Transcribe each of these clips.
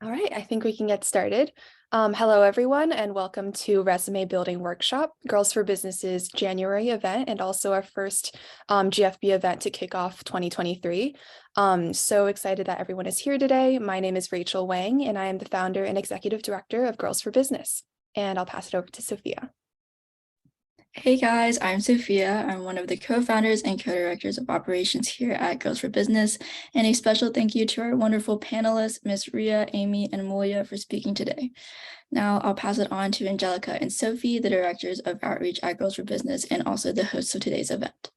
All right, I think we can get started. Hello, everyone, and welcome to Resume Building Workshop, Girls for Business's January event, and also our first GFB event to kick off 2023. So excited that everyone is here today. My name is Rachel Wang, and I am the founder and executive director of Girls for Business. And I'll pass it over to Sophia. Hey guys, I'm Sophia. I'm one of the co-founders and co-directors of operations here at Girls for Business. And a special thank you to our wonderful panelists, Ms. Riya, Amy, and Amulya for speaking today. Now I'll pass it on to Angelica and Sophie, the directors of outreach at Girls for Business and also the hosts of today's event.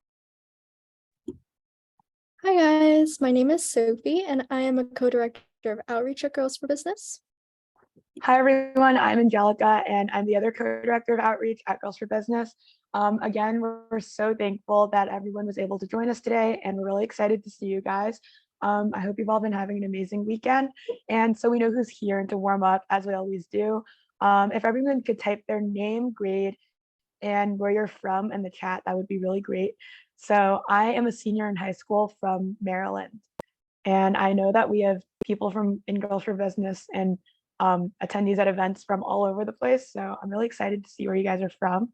Hi guys, my name is Sophie and I am a co-director of outreach at Girls for Business. Hi everyone, I'm Angelica and I'm the other co-director of outreach at Girls for Business. Again, we're so thankful that everyone was able to join us today and we're really excited to see you guys. I hope you've all been having an amazing weekend. And so we know who's here and to warm up as we always do. If everyone could type their name, grade, and where you're from in the chat, that would be really great. So I am a senior in high school from Maryland. And I know that we have people in Girls for Business and attendees at events from all over the place. So I'm really excited to see where you guys are from.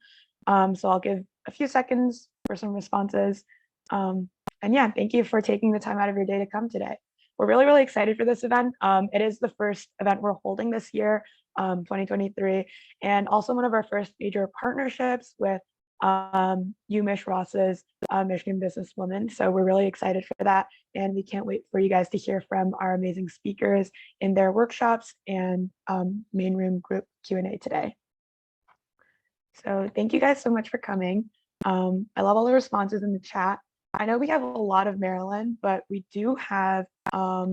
So I'll give a few seconds for some responses. And yeah, thank you for taking the time out of your day to come today. We're really, really excited for this event. It is the first event we're holding this year, 2023, and also one of our first major partnerships with UMich Ross's Michigan Businesswoman. So we're really excited for that. And we can't wait for you guys to hear from our amazing speakers in their workshops and main room group Q&A today. So thank you guys so much for coming. I love all the responses in the chat. I know we have a lot of Maryland, but we do have a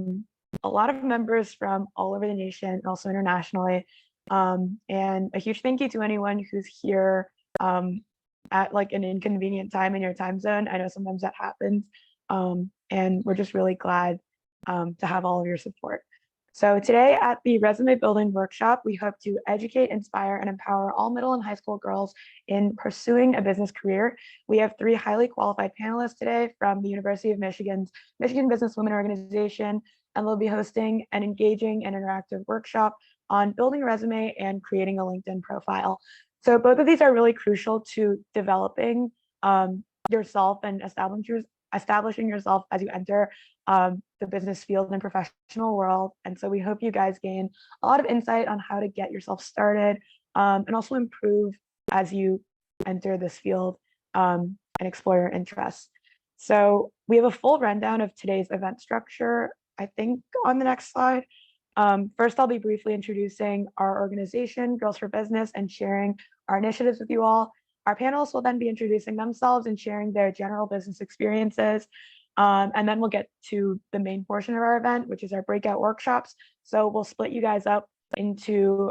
lot of members from all over the nation and also internationally. And a huge thank you to anyone who's here at like an inconvenient time in your time zone. I know sometimes that happens. And we're just really glad to have all of your support. So today at the Resume Building Workshop, we hope to educate, inspire, and empower all middle and high school girls in pursuing a business career. We have 3 highly qualified panelists today from the University of Michigan's Michigan Businesswomen Organization, and they'll be hosting an engaging and interactive workshop on building a resume and creating a LinkedIn profile. So both of these are really crucial to developing yourself and establishing yourself as you enter the business field and professional world. And so we hope you guys gain a lot of insight on how to get yourself started and also improve as you enter this field and explore your interests. So we have a full rundown of today's event structure, I think, on the next slide. First, I'll be briefly introducing our organization, Girls for Business, and sharing our initiatives with you all. Our panelists will then be introducing themselves and sharing their general business experiences. And then we'll get to the main portion of our event, which is our breakout workshops. So we'll split you guys up into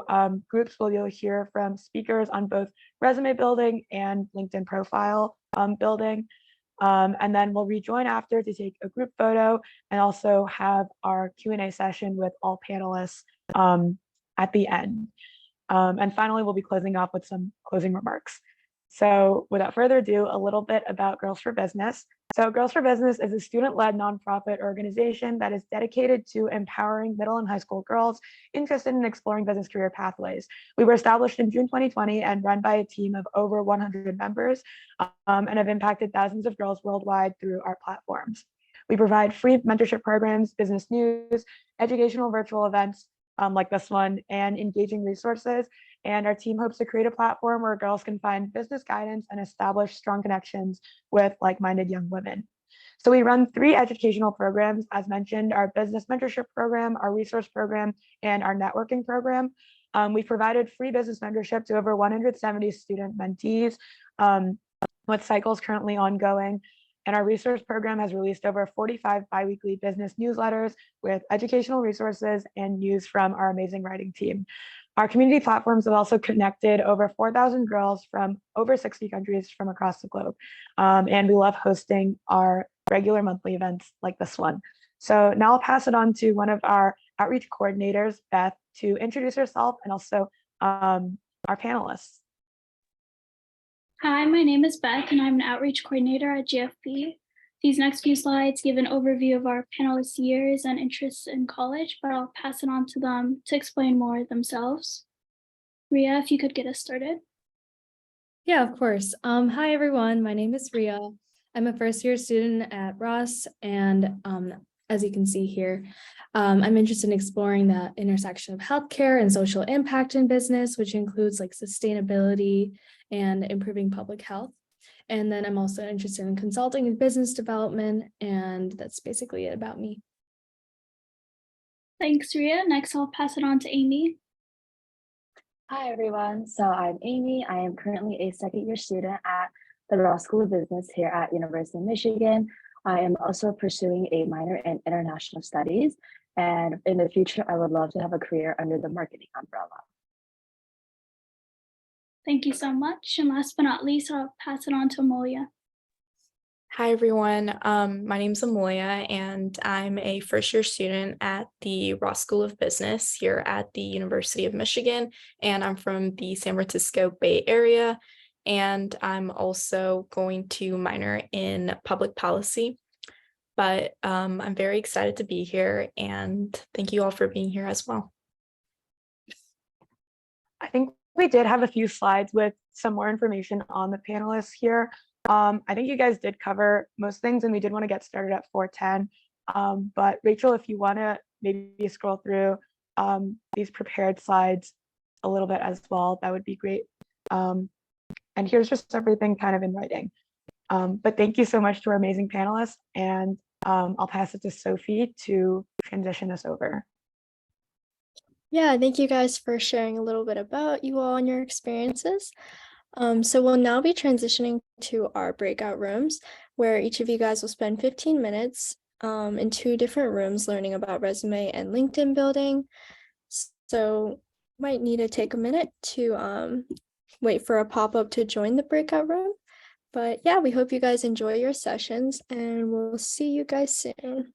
groups where you'll hear from speakers on both resume building and LinkedIn profile building. And then we'll rejoin after to take a group photo and also have our Q&A session with all panelists at the end. And finally, we'll be closing off with some closing remarks. So without further ado, a little bit about Girls for Business. So Girls for Business is a student-led nonprofit organization that is dedicated to empowering middle and high school girls interested in exploring business career pathways. We were established in June 2020 and run by a team of over 100 members and have impacted thousands of girls worldwide through our platforms. We provide free mentorship programs, business news, educational virtual events like this one, and engaging resources. And our team hopes to create a platform where girls can find business guidance and establish strong connections with like-minded young women. So we run 3 educational programs, as mentioned, our business mentorship program, our resource program, and our networking program. We've provided free business mentorship to over 170 student mentees with cycles currently ongoing. And our resource program has released over 45 biweekly business newsletters with educational resources and news from our amazing writing team. Our community platforms have also connected over 4,000 girls from over 60 countries from across the globe. And we love hosting our regular monthly events like this one. So now I'll pass it on to one of our outreach coordinators, Beth, to introduce herself and also our panelists. Hi, my name is Beth and I'm an outreach coordinator at GFB. These next few slides give an overview of our panelists' years and interests in college, but I'll pass it on to them to explain more themselves. Riya, if you could get us started. Yeah, of course. Hi, everyone. My name is Riya. I'm a first-year student at Ross, and as you can see here, I'm interested in exploring the intersection of healthcare and social impact in business, which includes like sustainability and improving public health. And then I'm also interested in consulting and business development, and that's basically it about me. Thanks, Riya. Next, I'll pass it on to Amy. Hi, everyone. So I'm Amy. I am currently a second-year student at the Ross School of Business here at University of Michigan. I am also pursuing a minor in international studies. And in the future, I would love to have a career under the marketing umbrella. Thank you so much. And last but not least, I'll pass it on to Amulya. Hi, everyone. My name is Amulya, and I'm a first-year student at the Ross School of Business here at the University of Michigan, and I'm from the San Francisco Bay Area, and I'm also going to minor in public policy. But I'm very excited to be here, and thank you all for being here as well. I think we did have a few slides with some more information on the panelists here. I think you guys did cover most things, and we did want to get started at 4:10. But Rachel, if you want to maybe scroll through these prepared slides a little bit as well, that would be great. And here's just everything kind of in writing. But thank you so much to our amazing panelists, and I'll pass it to Sophie to transition us over. Yeah, thank you guys for sharing a little bit about you all and your experiences. So we'll now be transitioning to our breakout rooms, where each of you guys will spend 15 minutes in 2 different rooms learning about resume and LinkedIn building. So might need to take a minute to wait for a pop-up to join the breakout room. But yeah, we hope you guys enjoy your sessions, and we'll see you guys soon.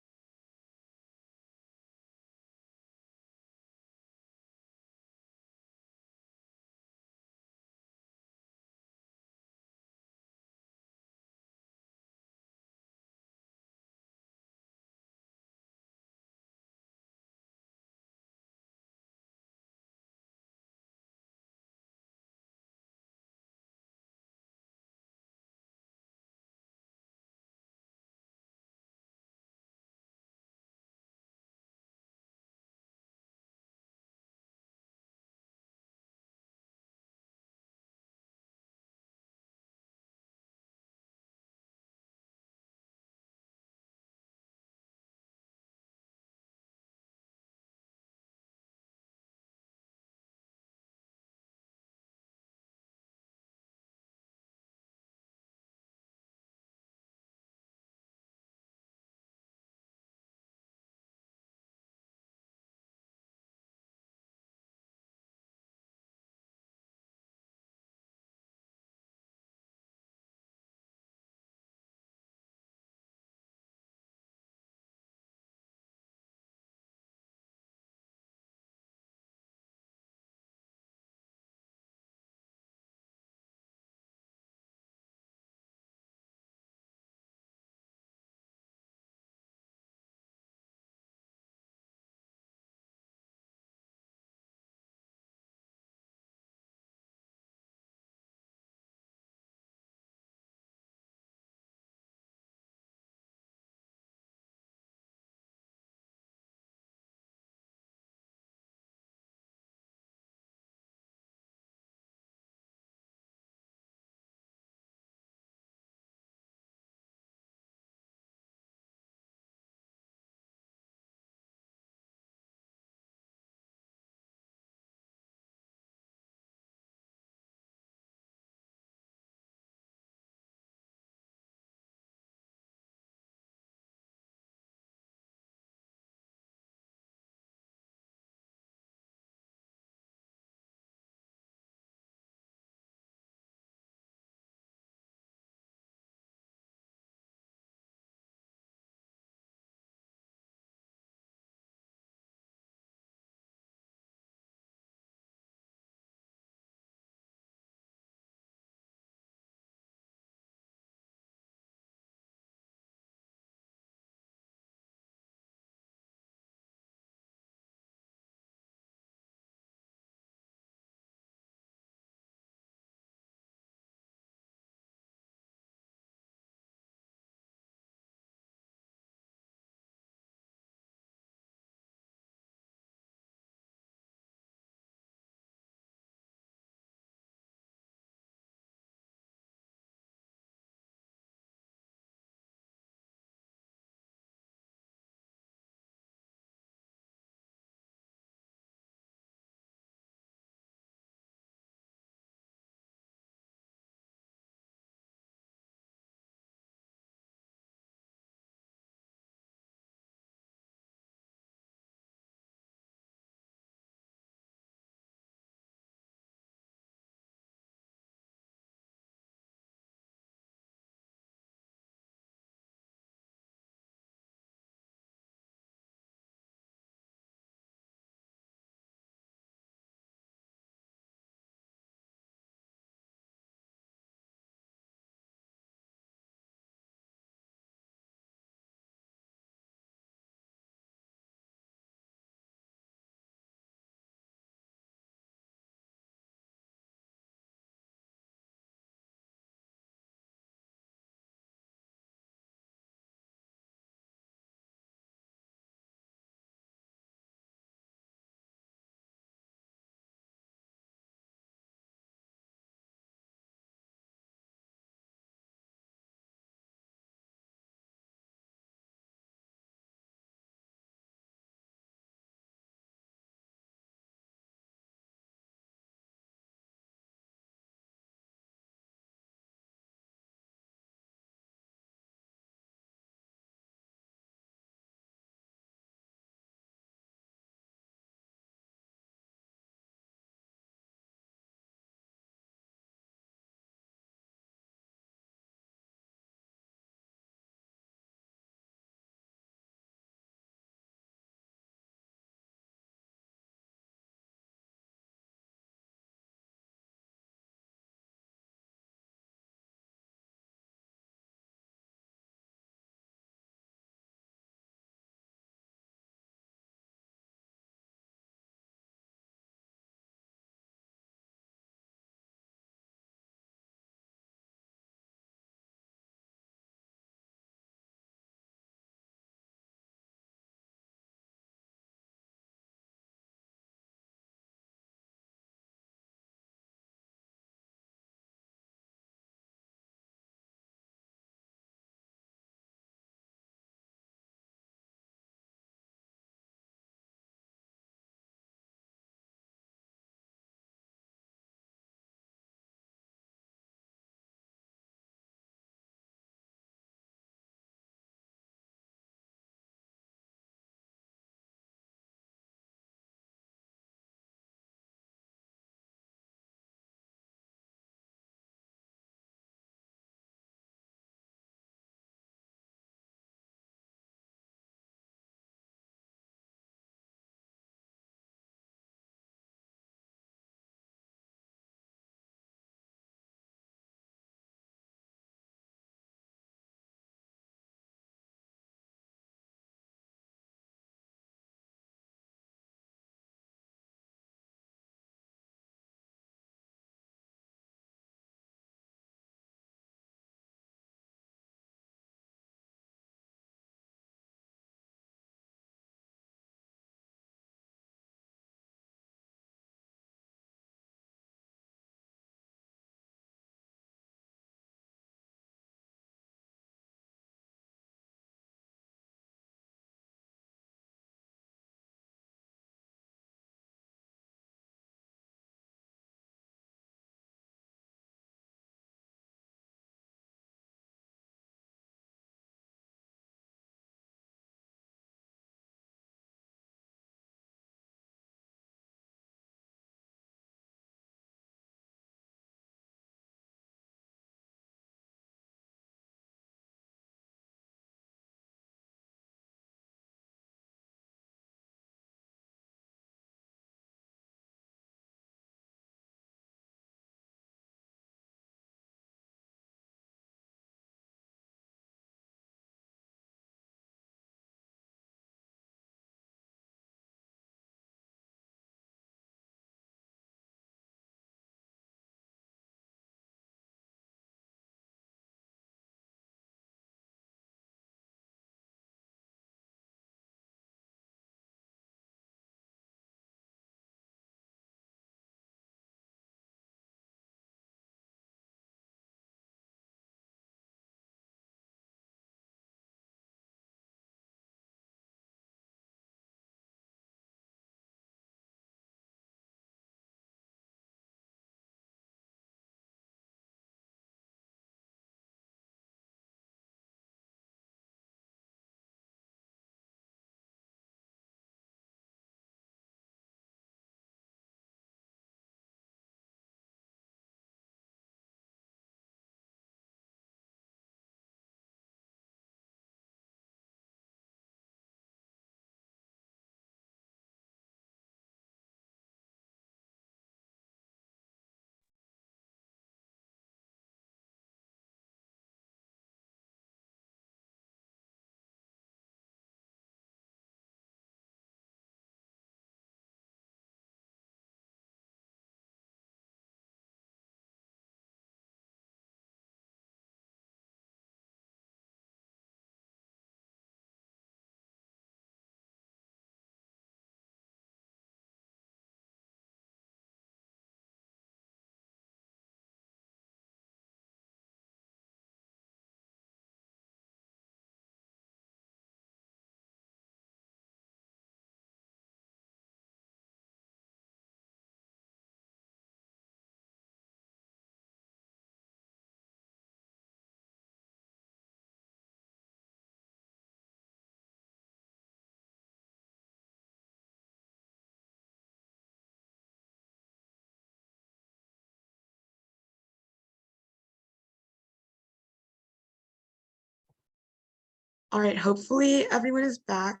All right, hopefully everyone is back.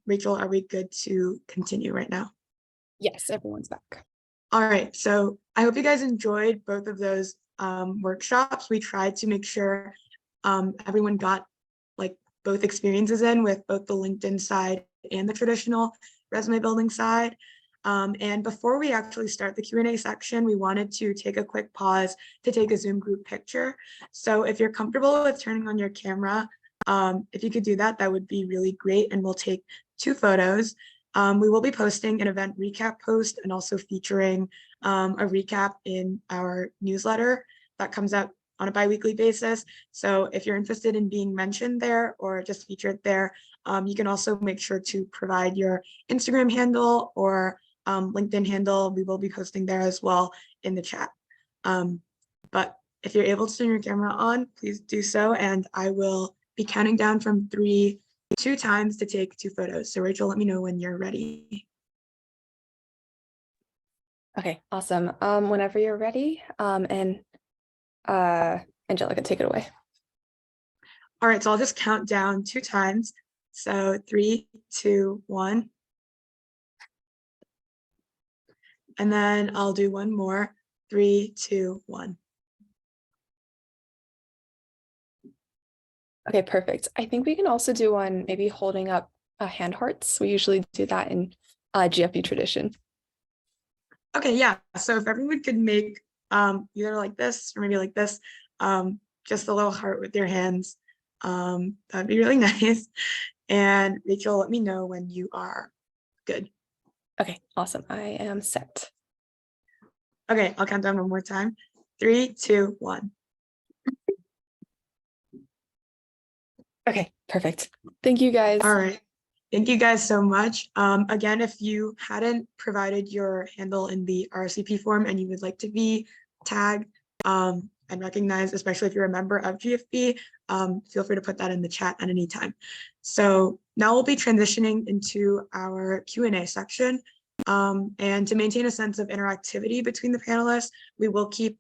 Rachel, are we good to continue right now? Yes, everyone's back. All right, so I hope you guys enjoyed both of those workshops. We tried to make sure everyone got like both experiences in with both the LinkedIn side and the traditional resume building side. And before we actually start the Q&A section, we wanted to take a quick pause to take a Zoom group picture. So if you're comfortable with turning on your camera, if you could do that, that would be really great. And we'll take 2 photos. We will be posting an event recap post and also featuring a recap in our newsletter that comes out on a bi-weekly basis. So if you're interested in being mentioned there or just featured there, you can also make sure to provide your Instagram handle or LinkedIn handle. We will be posting there as well in the chat. But if you're able to turn your camera on, please do so. And I will be counting down from 3 2 times to take 2 photos. So Rachel, let me know when you're ready. Okay, awesome. Whenever you're ready, and Angelica, take it away. All right, so I'll just count down 2 times. So 3, 2, 1. And then I'll do one more. 3, 2, 1. Okay, perfect. I think we can also do one maybe holding up hand hearts. We usually do that in GFB tradition. Okay, yeah. So if everyone could make either like this or maybe like this, just a little heart with your hands, that'd be really nice. And Rachel, let me know when you are good. Okay, awesome. I am set. Okay, I'll count down one more time. 3, 2, 1. Okay, perfect. Thank you guys. All right. Thank you guys so much. Again, if you hadn't provided your handle in the RSVP form and you would like to be tagged and recognized, especially if you're a member of GFB, feel free to put that in the chat at any time. So now we'll be transitioning into our Q&A section. And to maintain a sense of interactivity between the panelists, we will keep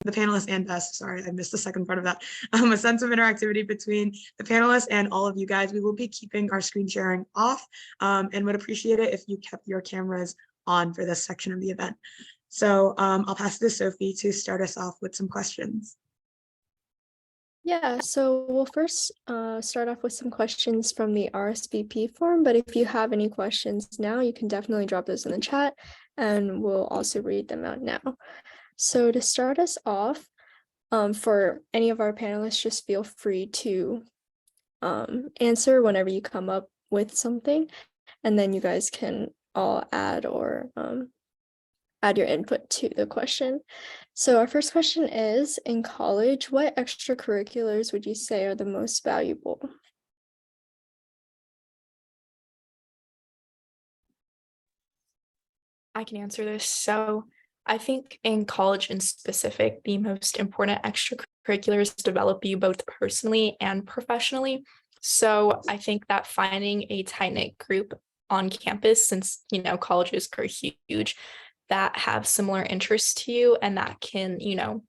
the panelists and us, sorry, I missed the second part of that, a sense of interactivity between the panelists and all of you guys. We will be keeping our screen sharing off and would appreciate it if you kept your cameras on for this section of the event. So I'll pass it to Sophie to start us off with some questions. Yeah, so we'll first start off with some questions from the RSVP form, but if you have any questions now, you can definitely drop those in the chat and we'll also read them out now. So to start us off, for any of our panelists, just feel free to answer whenever you come up with something, and then you guys can all add or add your input to the question. So our first question is, in college, what extracurriculars would you say are the most valuable? I can answer this. So I think in college in specific, the most important extracurriculars develop you both personally and professionally. So I think that finding a tight-knit group on campus, since, you know, colleges are huge, that have similar interests to you and that can, you know,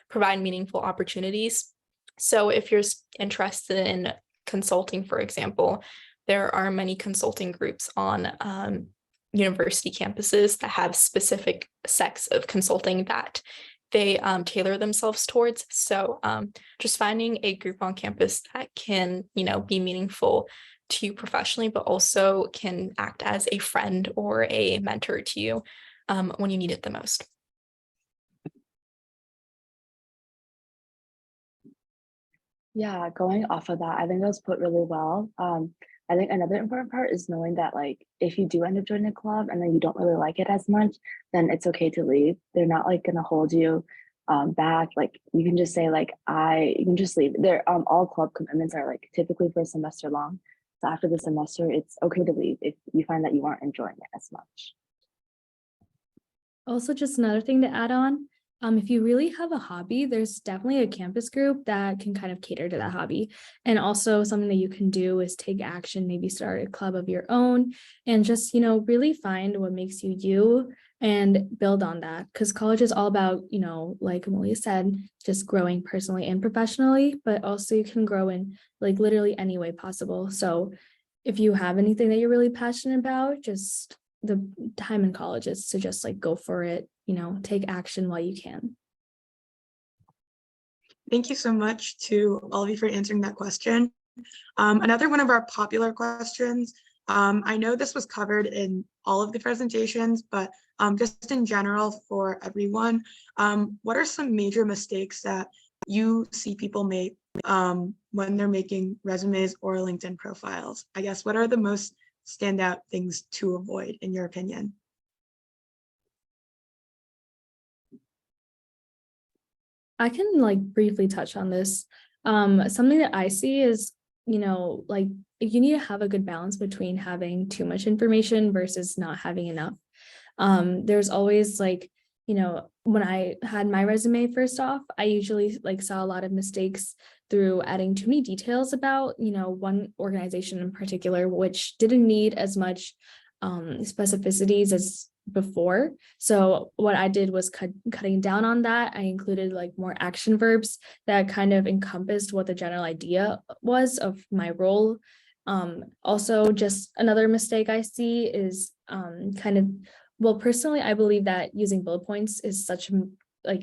provide meaningful opportunities. So if you're interested in consulting, for example, there are many consulting groups on university campuses that have specific sects of consulting that they tailor themselves towards. So just finding a group on campus that can, you know, be meaningful to you professionally, but also can act as a friend or a mentor to you when you need it the most. Yeah, going off of that, I think that was put really well. I think another important part is knowing that, like, if you do end up joining a club and then you don't really like it as much, then it's okay to leave. They're not like gonna hold you back. Like, you can just say like, you can just leave. They're all club commitments are like typically for a semester long. So after the semester, it's okay to leave if you find that you aren't enjoying it as much. Also, just another thing to add on, if you really have a hobby, there's definitely a campus group that can kind of cater to that hobby. And also something that you can do is take action, maybe start a club of your own and just, really find what makes you you and build on that. Because college is all about, like Amulya said, just growing personally and professionally, but also you can grow in like literally any way possible. So if you have anything that you're really passionate about, just the time in college is to just like go for it, take action while you can. Thank you so much to all of you for answering that question. Another one of our popular questions, I know this was covered in all of the presentations, but just in general for everyone, what are some major mistakes that you see people make when they're making resumes or LinkedIn profiles? I guess, what are the most standout things to avoid in your opinion? I can like briefly touch on this. Something that I see is, like you need to have a good balance between having too much information versus not having enough. There's always like, when I had my resume first off, I usually like saw a lot of mistakes through adding too many details about, one organization in particular, which didn't need as much specificities as before. So what I did was cutting down on that. I included like more action verbs that kind of encompassed what the general idea was of my role. Also, just another mistake I see is personally, I believe that using bullet points is such a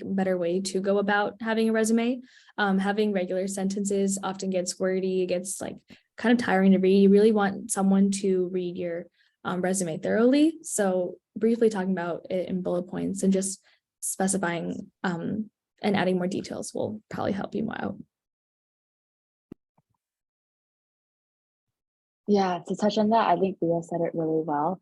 better way to go about having a resume. Having regular sentences often gets wordy, it gets like kind of tiring to read. You really want someone to read your resume thoroughly. So briefly talking about it in bullet points and just specifying and adding more details will probably help you out. Yeah, to touch on that, I think Riya said it really well.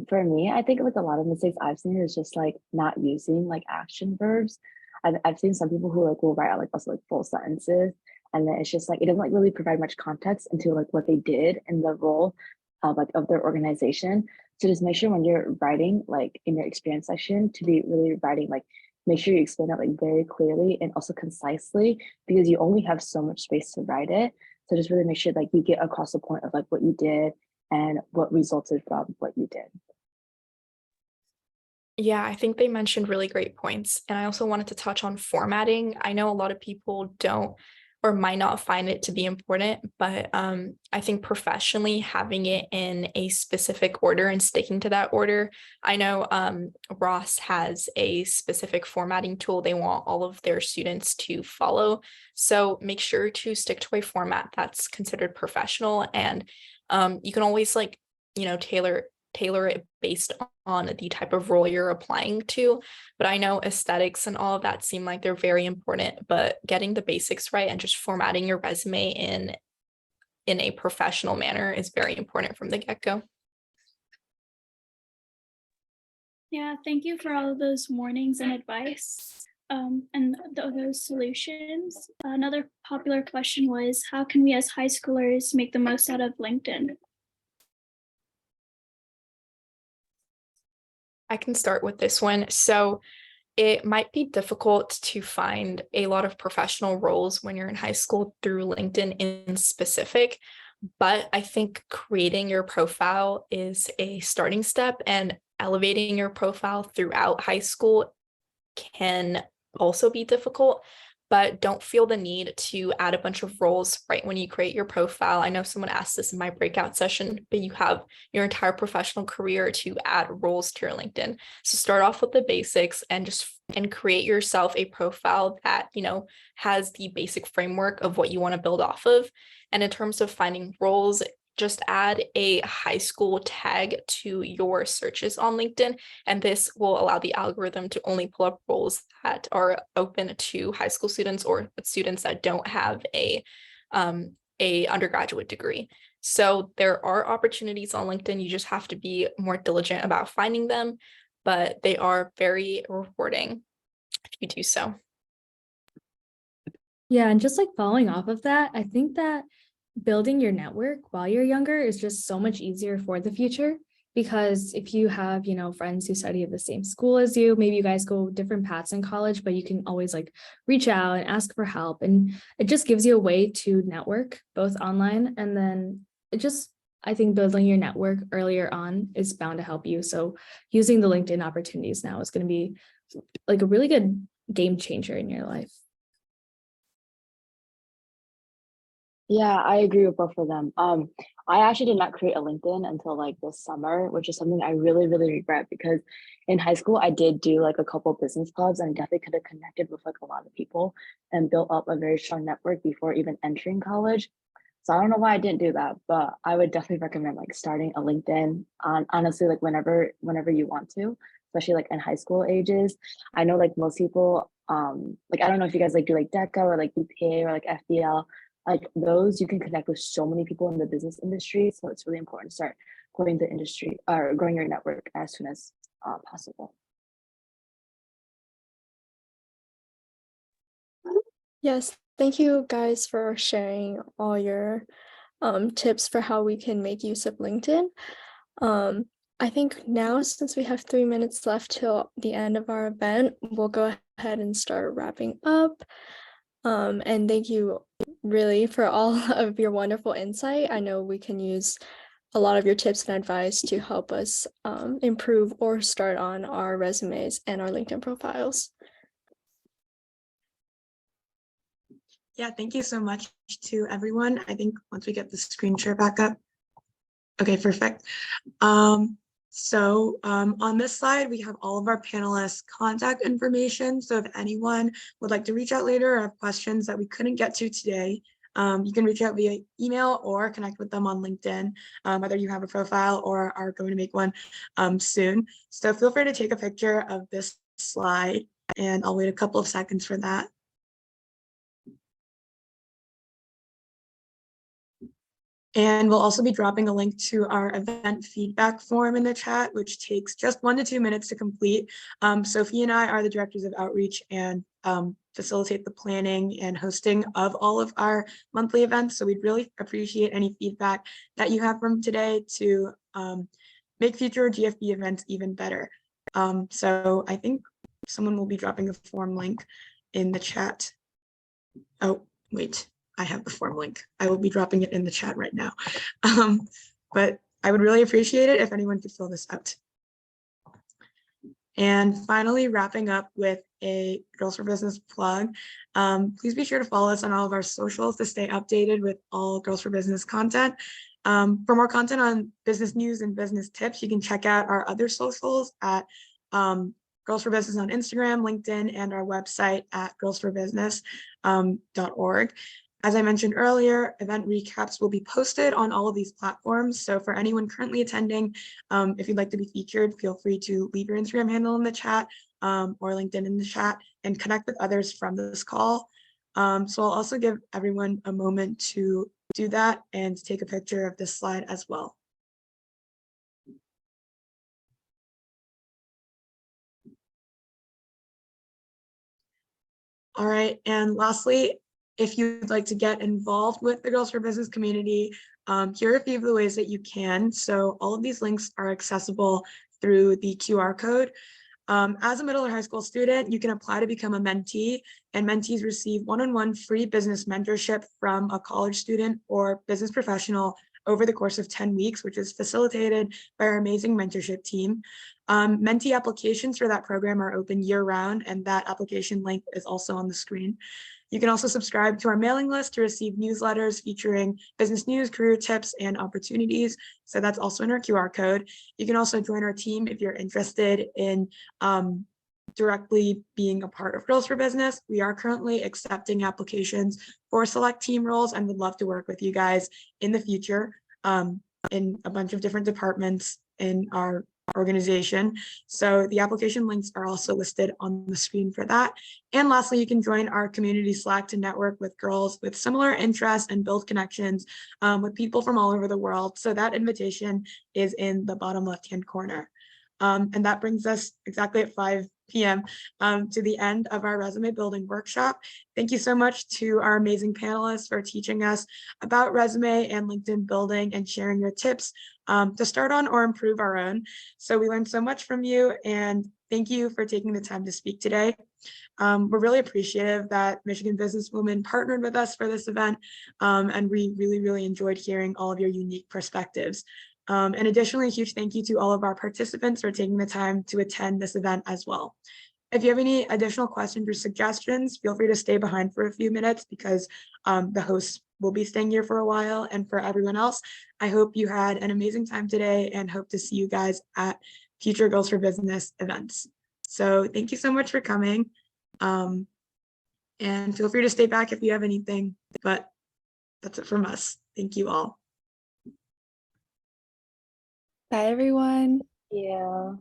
For me, I think like a lot of mistakes I've seen is just like not using like action verbs. I've seen some people who like will write out like also like full sentences, and then it's just like it doesn't like really provide much context into like what they did in the role of their organization. So just make sure when you're writing like in your experience section to be really writing like make sure you explain it like very clearly and also concisely, because you only have so much space to write it. So just really make sure like you get across the point of like what you did and what resulted from what you did. Yeah, I think they mentioned really great points. And I also wanted to touch on formatting. I know a lot of people don't or might not find it to be important, but I think professionally having it in a specific order and sticking to that order. I know Ross has a specific formatting tool they want all of their students to follow. So make sure to stick to a format that's considered professional, and you can always like, tailor it based on the type of role you're applying to. But I know aesthetics and all of that seem like they're very important, but getting the basics right and just formatting your resume in a professional manner is very important from the get-go. Yeah, thank you for all of those warnings and advice and those solutions. Another popular question was, how can we as high schoolers make the most out of LinkedIn? I can start with this one. So it might be difficult to find a lot of professional roles when you're in high school through LinkedIn in specific, but I think creating your profile is a starting step, and elevating your profile throughout high school can also be difficult. But don't feel the need to add a bunch of roles right when you create your profile. I know someone asked this in my breakout session, but you have your entire professional career to add roles to your LinkedIn. So start off with the basics and create yourself a profile that, has the basic framework of what you want to build off of. And in terms of finding roles, just add a high school tag to your searches on LinkedIn, and this will allow the algorithm to only pull up roles that are open to high school students or students that don't have a undergraduate degree. So there are opportunities on LinkedIn. You just have to be more diligent about finding them, but they are very rewarding if you do so. Yeah, and just like following off of that, I think that building your network while you're younger is just so much easier for the future. because if you have, friends who study at the same school as you, maybe you guys go different paths in college, but you can always like reach out and ask for help. And it just gives you a way to network both online, and then I think building your network earlier on is bound to help you. So using the LinkedIn opportunities now is going to be like a really good game changer in your life. Yeah, I agree with both of them. I actually did not create a LinkedIn until like this summer, which is something I really, really regret, because in high school I did do like a couple business clubs and definitely could have connected with like a lot of people and built up a very strong network before even entering college. So I don't know why I didn't do that, but I would definitely recommend like starting a LinkedIn on honestly like whenever you want to, especially like in high school ages. I know like most people like I don't know if you guys like do like DECA or like BPA or like FDL, like those you can connect with so many people in the business industry. So it's really important to start growing the industry or growing your network as soon as possible. Yes, thank you guys for sharing all your tips for how we can make use of LinkedIn. I think now, since we have 3 minutes left till the end of our event, we'll go ahead and start wrapping up. And thank you really for all of your wonderful insight. I know we can use a lot of your tips and advice to help us improve or start on our resumes and our LinkedIn profiles. Yeah, thank you so much to everyone. I think once we get the screen share back up. Okay, perfect. So on this slide, we have all of our panelists' contact information. So if anyone would like to reach out later or have questions that we couldn't get to today, you can reach out via email or connect with them on LinkedIn, whether you have a profile or are going to make one soon. So feel free to take a picture of this slide, and I'll wait a couple of seconds for that. And we'll also be dropping a link to our event feedback form in the chat, which takes just 1 to 2 minutes to complete. Sophie and I are the directors of outreach and facilitate the planning and hosting of all of our monthly events. So we'd really appreciate any feedback that you have from today to make future GFB events even better. So I think someone will be dropping the form link in the chat. Oh, wait. I have the form link. I will be dropping it in the chat right now. But I would really appreciate it if anyone could fill this out. And finally, wrapping up with a Girls for Business plug. Please be sure to follow us on all of our socials to stay updated with all Girls for Business content. For more content on business news and business tips, you can check out our other socials at Girls for Business on Instagram, LinkedIn, and our website at girlsforbusiness.org. As I mentioned earlier, event recaps will be posted on all of these platforms. So for anyone currently attending, if you'd like to be featured, feel free to leave your Instagram handle in the chat or LinkedIn in the chat and connect with others from this call. So I'll also give everyone a moment to do that and take a picture of this slide as well. All right, and lastly, if you'd like to get involved with the Girls for Business community, here are a few of the ways that you can. So all of these links are accessible through the QR code. As a middle or high school student, you can apply to become a mentee, and mentees receive one-on-one free business mentorship from a college student or business professional over the course of 10 weeks, which is facilitated by our amazing mentorship team. Mentee applications for that program are open year-round, and that application link is also on the screen. You can also subscribe to our mailing list to receive newsletters featuring business news, career tips, and opportunities. So that's also in our QR code. You can also join our team if you're interested in directly being a part of Girls for Business. We are currently accepting applications for select team roles and would love to work with you guys in the future in a bunch of different departments in our organization. So the application links are also listed on the screen for that. And lastly, you can join our community Slack to network with girls with similar interests and build connections with people from all over the world. So that invitation is in the bottom left-hand corner. And that brings us exactly at 5 p.m. To the end of our resume building workshop. Thank you so much to our amazing panelists for teaching us about resume and LinkedIn building and sharing your tips to start on or improve our own. So we learned so much from you, and thank you for taking the time to speak today. We're really appreciative that Michigan Businesswomen partnered with us for this event, and we really enjoyed hearing all of your unique perspectives. And additionally, a huge thank you to all of our participants for taking the time to attend this event as well. If you have any additional questions or suggestions, feel free to stay behind for a few minutes because the hosts will be staying here for a while. And for everyone else, I hope you had an amazing time today and hope to see you guys at future Girls for Business events. So thank you so much for coming. And feel free to stay back if you have anything, but that's it from us. Thank you all. Bye, everyone. Yeah.